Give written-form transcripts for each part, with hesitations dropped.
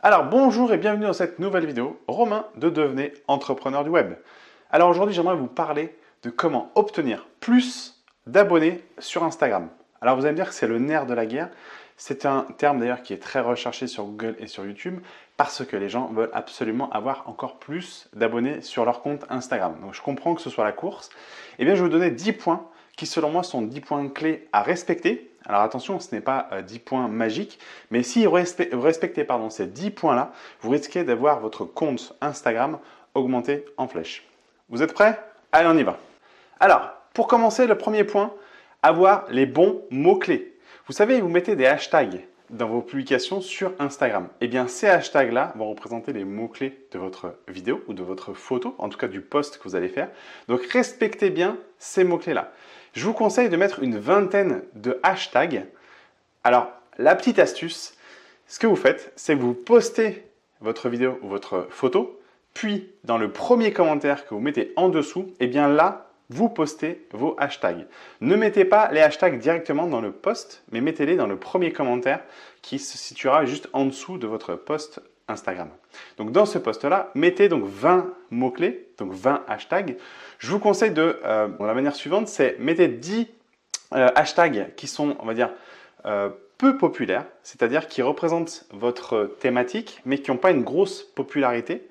Alors bonjour et bienvenue dans cette nouvelle vidéo, Romain de Devenez entrepreneur du web. Alors aujourd'hui j'aimerais vous parler de comment obtenir plus d'abonnés sur Instagram. Alors vous allez me dire que c'est le nerf de la guerre, c'est un terme d'ailleurs qui est très recherché sur Google et sur YouTube parce que les gens veulent absolument avoir encore plus d'abonnés sur leur compte Instagram. Donc je comprends que ce soit la course. Eh bien je vais vous donner 10 points qui selon moi sont 10 points clés à respecter. Alors attention, ce n'est pas 10 points magiques, mais si vous respectez ces 10 points-là, vous risquez d'avoir votre compte Instagram augmenté en flèche. Vous êtes prêts? Allez, on y va. Alors, pour commencer, le premier point, avoir les bons mots-clés. Vous savez, vous mettez des hashtags dans vos publications sur Instagram. Eh bien, ces hashtags-là vont représenter les mots-clés de votre vidéo ou de votre photo, en tout cas du post que vous allez faire. Donc, respectez bien ces mots-clés-là. Je vous conseille de mettre une vingtaine de hashtags. Alors, la petite astuce, ce que vous faites, c'est que vous postez votre vidéo ou votre photo, puis dans le premier commentaire que vous mettez en dessous, eh bien là, vous postez vos hashtags. Ne mettez pas les hashtags directement dans le post, mais mettez-les dans le premier commentaire qui se situera juste en dessous de votre post Instagram. Donc dans ce post-là, mettez donc 20 mots-clés, donc 20 hashtags. Je vous conseille de la manière suivante, c'est mettez 10 hashtags qui sont, on va dire, peu populaires, c'est-à-dire qui représentent votre thématique, mais qui n'ont pas une grosse popularité.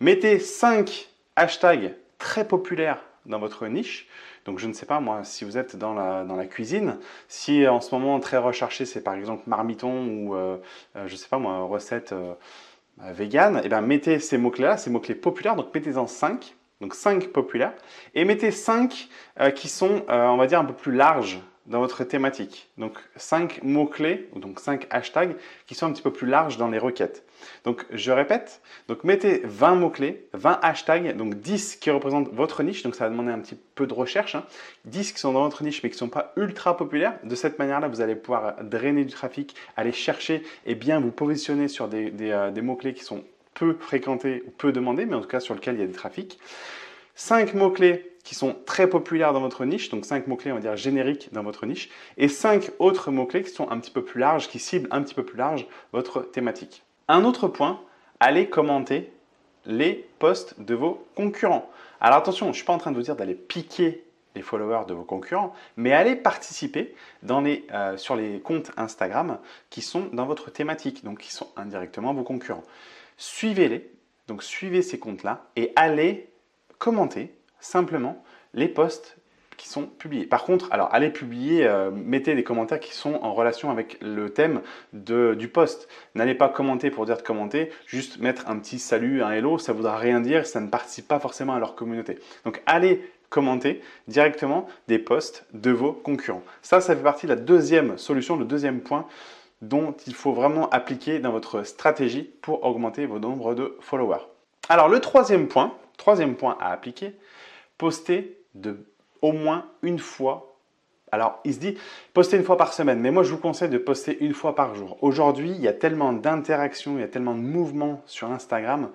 Mettez 5 hashtags très populaires dans votre niche. Donc je ne sais pas moi, si vous êtes dans la cuisine, si en ce moment très recherché c'est par exemple marmiton ou je ne sais pas moi, recette vegan, et bien mettez ces mots-clés-là, ces mots-clés populaires, donc mettez-en 5, donc 5 populaires, et mettez 5 qui sont, on va dire, un peu plus larges dans votre thématique. Donc 5 mots-clés, ou donc 5 hashtags qui sont un petit peu plus larges dans les requêtes. Donc je répète, donc mettez 20 mots-clés, 20 hashtags, donc 10 qui représentent votre niche, donc ça va demander un petit peu de recherche, 10 qui sont dans votre niche mais qui ne sont pas ultra populaires. De cette manière-là, vous allez pouvoir drainer du trafic, aller chercher et bien vous positionner sur des mots-clés qui sont peu fréquentés ou peu demandés, mais en tout cas sur lesquels il y a des trafics. 5 mots-clés qui sont très populaires dans votre niche, donc 5 mots-clés, on va dire, génériques dans votre niche, et 5 autres mots-clés qui sont un petit peu plus larges, qui ciblent un petit peu plus large votre thématique. Un autre point, allez commenter les posts de vos concurrents. Alors attention, je ne suis pas en train de vous dire d'aller piquer les followers de vos concurrents, mais allez participer sur les comptes Instagram qui sont dans votre thématique, donc qui sont indirectement vos concurrents. Suivez-les, donc suivez ces comptes-là et allez commenter simplement les posts qui sont publiés. Par contre, alors allez publier, mettez des commentaires qui sont en relation avec le thème du post. N'allez pas commenter pour dire de commenter, juste mettre un petit salut, un hello, ça ne voudra rien dire, ça ne participe pas forcément à leur communauté. Donc allez commenter directement des posts de vos concurrents. Ça fait partie de la deuxième solution, le deuxième point dont il faut vraiment appliquer dans votre stratégie pour augmenter vos nombres de followers. Alors le troisième point à appliquer, poster au moins une fois. Alors, il se dit poster une fois par semaine, mais moi je vous conseille de poster une fois par jour. Aujourd'hui, il y a tellement d'interactions, il y a tellement de mouvements sur Instagram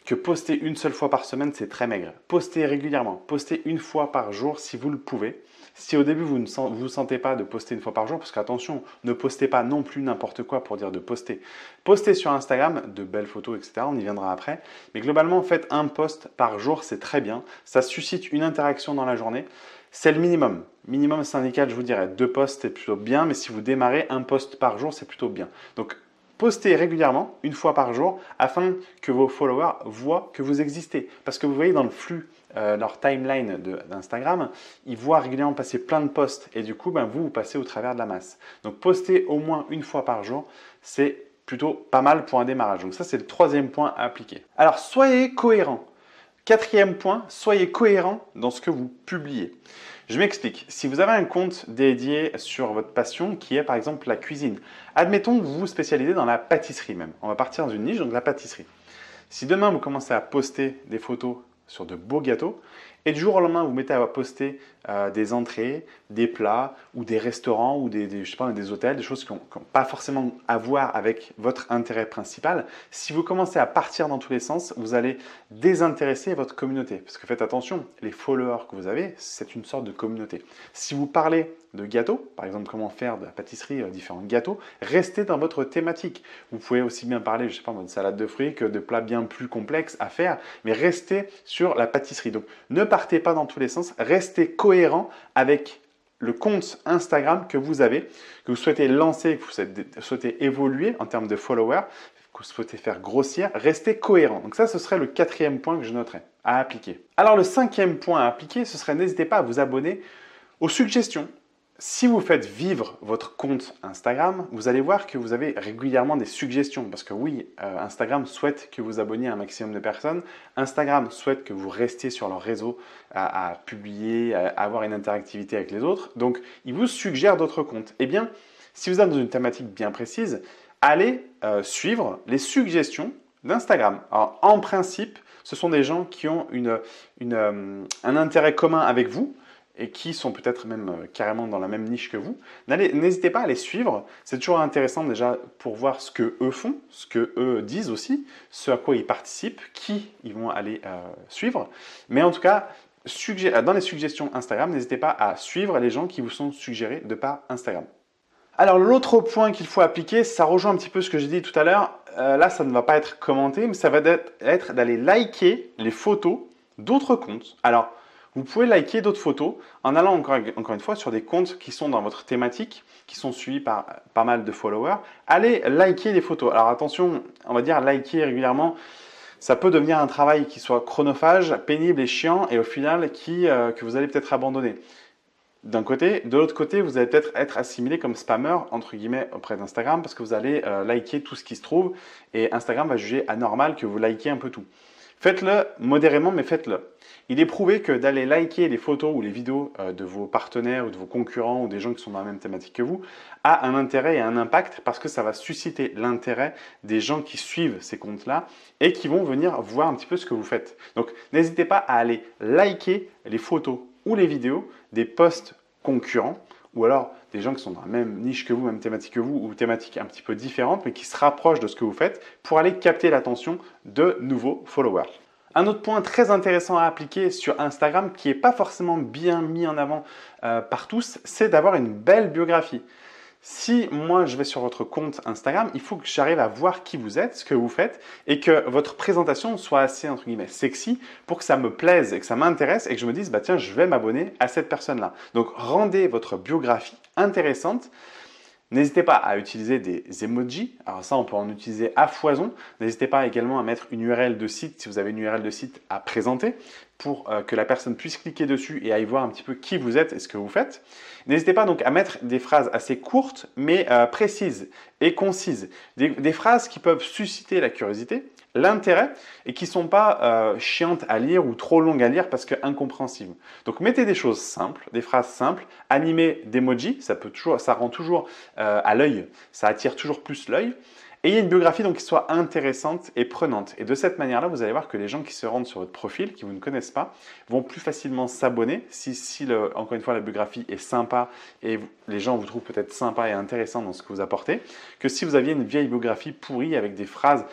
que poster une seule fois par semaine, c'est très maigre. Postez régulièrement, postez une fois par jour si vous le pouvez. Si au début vous ne vous sentez pas de poster une fois par jour, parce qu'attention, ne postez pas non plus n'importe quoi pour dire de poster. Postez sur Instagram de belles photos, etc. On y viendra après. Mais globalement, faites un post par jour, c'est très bien. Ça suscite une interaction dans la journée. C'est le minimum. Minimum syndical, je vous dirais 2 posts, c'est plutôt bien. Mais si vous démarrez un post par jour, c'est plutôt bien. Donc, postez régulièrement, une fois par jour, afin que vos followers voient que vous existez. Parce que vous voyez dans le flux, leur timeline d'Instagram, ils voient régulièrement passer plein de posts et du coup, vous passez au travers de la masse. Donc, postez au moins une fois par jour, c'est plutôt pas mal pour un démarrage. Donc ça, c'est le troisième point à appliquer. Alors, soyez cohérent. Quatrième point, soyez cohérent dans ce que vous publiez. Je m'explique. Si vous avez un compte dédié sur votre passion qui est par exemple la cuisine, admettons que vous vous spécialisez dans la pâtisserie même. On va partir dans une niche, donc la pâtisserie. Si demain vous commencez à poster des photos sur de beaux gâteaux, et du jour au lendemain, vous mettez à poster des entrées, des plats ou des restaurants ou je sais pas, des hôtels, des choses qui n'ont pas forcément à voir avec votre intérêt principal. Si vous commencez à partir dans tous les sens, vous allez désintéresser votre communauté. Parce que faites attention, les followers que vous avez, c'est une sorte de communauté. Si vous parlez de gâteaux, par exemple comment faire de la pâtisserie, différents gâteaux, restez dans votre thématique. Vous pouvez aussi bien parler, je sais pas, de salade de fruits que de plats bien plus complexes à faire, mais restez sur la pâtisserie. Donc ne partez pas dans tous les sens, restez cohérent avec le compte Instagram que vous avez, que vous souhaitez lancer, que vous souhaitez évoluer en termes de followers, que vous souhaitez faire grossir, restez cohérent. Donc ça, ce serait le 4e point que je noterais à appliquer. Alors le 5e point à appliquer, ce serait n'hésitez pas à vous abonner aux suggestions. Si vous faites vivre votre compte Instagram, vous allez voir que vous avez régulièrement des suggestions. Parce que oui, Instagram souhaite que vous abonniez à un maximum de personnes. Instagram souhaite que vous restiez sur leur réseau à publier, à avoir une interactivité avec les autres. Donc, il vous suggère d'autres comptes. Eh bien, si vous êtes dans une thématique bien précise, allez suivre les suggestions d'Instagram. Alors, en principe, ce sont des gens qui ont un intérêt commun avec vous, et qui sont peut-être même carrément dans la même niche que vous, n'hésitez pas à les suivre. C'est toujours intéressant déjà pour voir ce que eux font, ce que eux disent aussi, ce à quoi ils participent, qui ils vont aller suivre. Mais en tout cas, dans les suggestions Instagram, n'hésitez pas à suivre les gens qui vous sont suggérés de par Instagram. Alors l'autre point qu'il faut appliquer, ça rejoint un petit peu ce que j'ai dit tout à l'heure. Là, ça ne va pas être commenté, mais ça va être d'aller liker les photos d'autres comptes. Alors, vous pouvez liker d'autres photos en allant encore une fois sur des comptes qui sont dans votre thématique, qui sont suivis par pas mal de followers. Allez liker les photos. Alors attention, on va dire liker régulièrement, ça peut devenir un travail qui soit chronophage, pénible et chiant et au final que vous allez peut-être abandonner. D'un côté, de l'autre côté, vous allez peut-être être assimilé comme spammer entre guillemets auprès d'Instagram parce que vous allez liker tout ce qui se trouve et Instagram va juger anormal que vous likez un peu tout. Faites-le modérément, mais faites-le. Il est prouvé que d'aller liker les photos ou les vidéos de vos partenaires ou de vos concurrents ou des gens qui sont dans la même thématique que vous a un intérêt et un impact parce que ça va susciter l'intérêt des gens qui suivent ces comptes-là et qui vont venir voir un petit peu ce que vous faites. Donc, n'hésitez pas à aller liker les photos ou les vidéos des posts concurrents ou alors des gens qui sont dans la même niche que vous, même thématique que vous, ou thématiques un petit peu différentes, mais qui se rapprochent de ce que vous faites pour aller capter l'attention de nouveaux followers. Un autre point très intéressant à appliquer sur Instagram, qui n'est pas forcément bien mis en avant par tous, c'est d'avoir une belle biographie. Si moi je vais sur votre compte Instagram, il faut que j'arrive à voir qui vous êtes, ce que vous faites et que votre présentation soit assez entre guillemets sexy pour que ça me plaise et que ça m'intéresse et que je me dise bah tiens je vais m'abonner à cette personne-là. Donc rendez votre biographie intéressante. N'hésitez pas à utiliser des emojis. Alors ça, on peut en utiliser à foison. N'hésitez pas également à mettre une URL de site si vous avez une URL de site à présenter pour que la personne puisse cliquer dessus et aille voir un petit peu qui vous êtes et ce que vous faites. N'hésitez pas donc à mettre des phrases assez courtes mais précises et concises. Des phrases qui peuvent susciter la curiosité, l'intérêt et qui ne sont pas chiantes à lire ou trop longues à lire parce que incompréhensibles. Donc mettez des choses simples, des phrases simples, animées d'emojis, ça rend toujours à l'œil, ça attire toujours plus l'œil. Et il y a une biographie donc qui soit intéressante et prenante. Et de cette manière-là, vous allez voir que les gens qui se rendent sur votre profil, qui vous ne connaissent pas, vont plus facilement s'abonner si encore une fois, la biographie est sympa et les gens vous trouvent peut-être sympa et intéressant dans ce que vous apportez, que si vous aviez une vieille biographie pourrie avec des phrases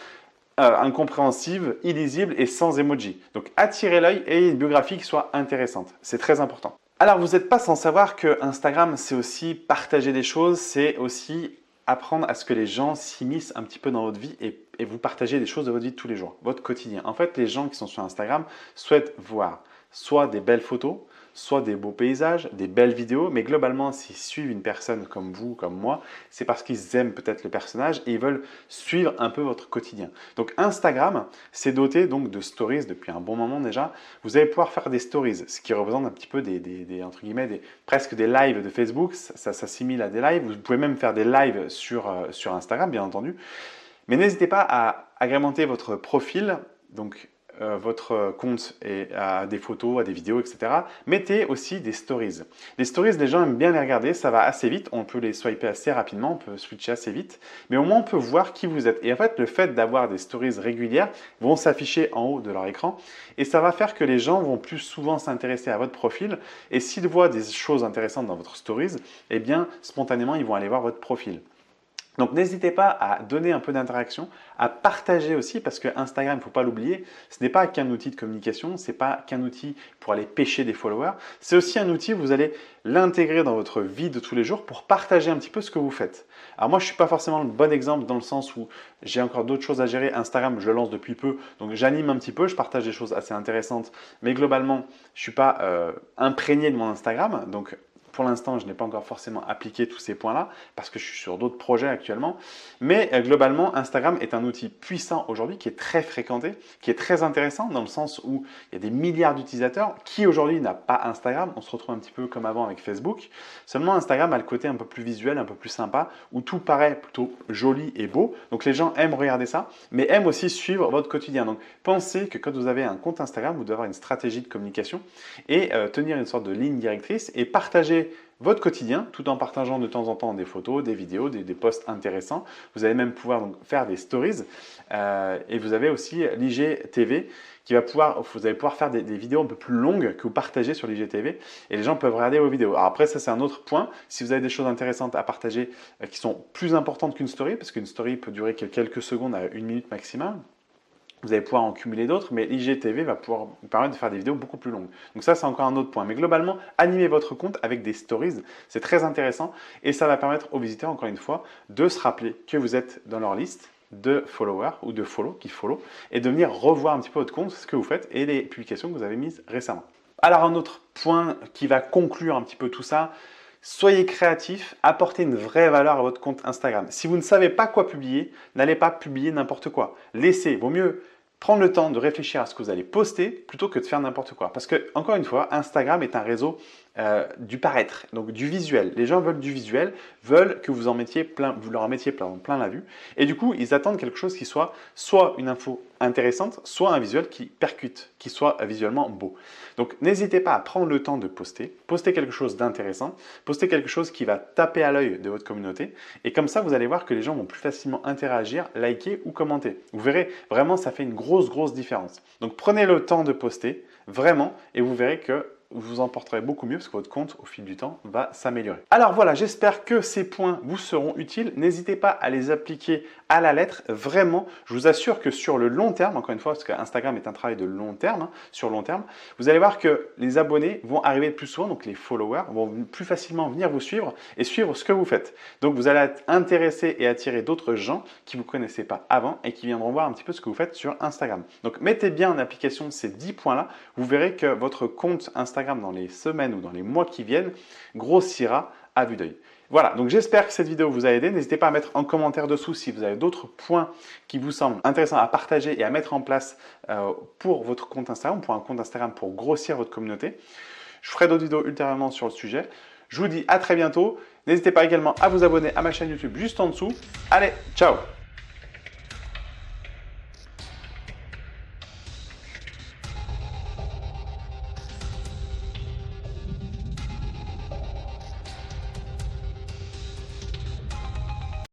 incompréhensible, illisible et sans emoji. Donc attirez l'œil et une biographie qui soit intéressante. C'est très important. Alors vous n'êtes pas sans savoir que Instagram c'est aussi partager des choses, c'est aussi apprendre à ce que les gens s'immiscent un petit peu dans votre vie et vous partagez des choses de votre vie de tous les jours, votre quotidien. En fait, les gens qui sont sur Instagram souhaitent voir soit des belles photos, soit des beaux paysages, des belles vidéos, mais globalement, s'ils suivent une personne comme vous, comme moi, c'est parce qu'ils aiment peut-être le personnage et ils veulent suivre un peu votre quotidien. Donc Instagram, c'est doté donc de stories depuis un bon moment déjà. Vous allez pouvoir faire des stories, ce qui représente un petit peu entre guillemets, presque des lives de Facebook, ça s'assimile à des lives. Vous pouvez même faire des lives sur Instagram, bien entendu. Mais n'hésitez pas à agrémenter votre profil, donc votre compte à des photos, à des vidéos, etc., mettez aussi des stories. Les stories, les gens aiment bien les regarder, ça va assez vite, on peut les swiper assez rapidement, on peut switcher assez vite, mais au moins on peut voir qui vous êtes. Et en fait, le fait d'avoir des stories régulières vont s'afficher en haut de leur écran et ça va faire que les gens vont plus souvent s'intéresser à votre profil et s'ils voient des choses intéressantes dans votre stories, eh bien, spontanément, ils vont aller voir votre profil. Donc n'hésitez pas à donner un peu d'interaction, à partager aussi parce que Instagram, il ne faut pas l'oublier, ce n'est pas qu'un outil de communication, ce n'est pas qu'un outil pour aller pêcher des followers, c'est aussi un outil où vous allez l'intégrer dans votre vie de tous les jours pour partager un petit peu ce que vous faites. Alors moi, je ne suis pas forcément le bon exemple dans le sens où j'ai encore d'autres choses à gérer. Instagram, je le lance depuis peu, donc j'anime un petit peu, je partage des choses assez intéressantes, mais globalement, je ne suis pas imprégné de mon Instagram, donc pour l'instant, je n'ai pas encore forcément appliqué tous ces points-là parce que je suis sur d'autres projets actuellement. Mais globalement, Instagram est un outil puissant aujourd'hui qui est très fréquenté, qui est très intéressant dans le sens où il y a des milliards d'utilisateurs. Qui aujourd'hui n'a pas Instagram? On se retrouve un petit peu comme avant avec Facebook. Seulement, Instagram a le côté un peu plus visuel, un peu plus sympa, où tout paraît plutôt joli et beau. Donc les gens aiment regarder ça, mais aiment aussi suivre votre quotidien. Donc pensez que quand vous avez un compte Instagram, vous devez avoir une stratégie de communication et tenir une sorte de ligne directrice et partager votre quotidien tout en partageant de temps en temps des photos, des vidéos, des posts intéressants. Vous allez même pouvoir donc faire des stories et vous avez aussi l'IGTV qui va pouvoir, vous allez pouvoir faire des vidéos un peu plus longues que vous partagez sur l'IGTV et les gens peuvent regarder vos vidéos. Alors après, ça c'est un autre point. Si vous avez des choses intéressantes à partager qui sont plus importantes qu'une story, parce qu'une story peut durer que quelques secondes à 1 minute maximum, vous allez pouvoir en cumuler d'autres, mais l'IGTV va pouvoir vous permettre de faire des vidéos beaucoup plus longues. Donc ça, c'est encore un autre point. Mais globalement, animez votre compte avec des stories, c'est très intéressant et ça va permettre aux visiteurs, encore une fois, de se rappeler que vous êtes dans leur liste de followers ou de qui follow et de venir revoir un petit peu votre compte, ce que vous faites et les publications que vous avez mises récemment. Alors un autre point qui va conclure un petit peu tout ça, soyez créatif, apportez une vraie valeur à votre compte Instagram. Si vous ne savez pas quoi publier, n'allez pas publier n'importe quoi. Vaut mieux prendre le temps de réfléchir à ce que vous allez poster plutôt que de faire n'importe quoi. Parce que, encore une fois, Instagram est un réseau du paraître, donc du visuel. Les gens veulent du visuel, veulent que vous leur en mettiez plein la vue. Et du coup, ils attendent quelque chose qui soit une info intéressante, soit un visuel qui percute, qui soit visuellement beau. Donc, n'hésitez pas à prendre le temps de poster quelque chose d'intéressant, poster quelque chose qui va taper à l'œil de votre communauté. Et comme ça, vous allez voir que les gens vont plus facilement interagir, liker ou commenter. Vous verrez, vraiment, ça fait une grosse différence. Donc, prenez le temps de poster, vraiment, et vous verrez que vous en porterez beaucoup mieux parce que votre compte, au fil du temps, va s'améliorer. Alors voilà, j'espère que ces points vous seront utiles. N'hésitez pas à les appliquer à la lettre. Vraiment, je vous assure que sur le long terme, encore une fois, parce qu'Instagram est un travail de long terme, sur long terme, vous allez voir que les abonnés vont arriver plus souvent, donc les followers vont plus facilement venir vous suivre et suivre ce que vous faites. Donc vous allez être intéressé et attirer d'autres gens qui ne vous connaissaient pas avant et qui viendront voir un petit peu ce que vous faites sur Instagram. Donc mettez bien en application ces 10 points-là. Vous verrez que votre compte Instagram dans les semaines ou dans les mois qui viennent grossira à vue d'œil. Voilà, donc j'espère que cette vidéo vous a aidé. N'hésitez pas à mettre en commentaire dessous si vous avez d'autres points qui vous semblent intéressants à partager et à mettre en place pour votre compte Instagram, pour un compte Instagram pour grossir votre communauté. Je ferai d'autres vidéos ultérieurement sur le sujet. Je vous dis à très bientôt. N'hésitez pas également à vous abonner à ma chaîne YouTube juste en dessous. Allez, ciao!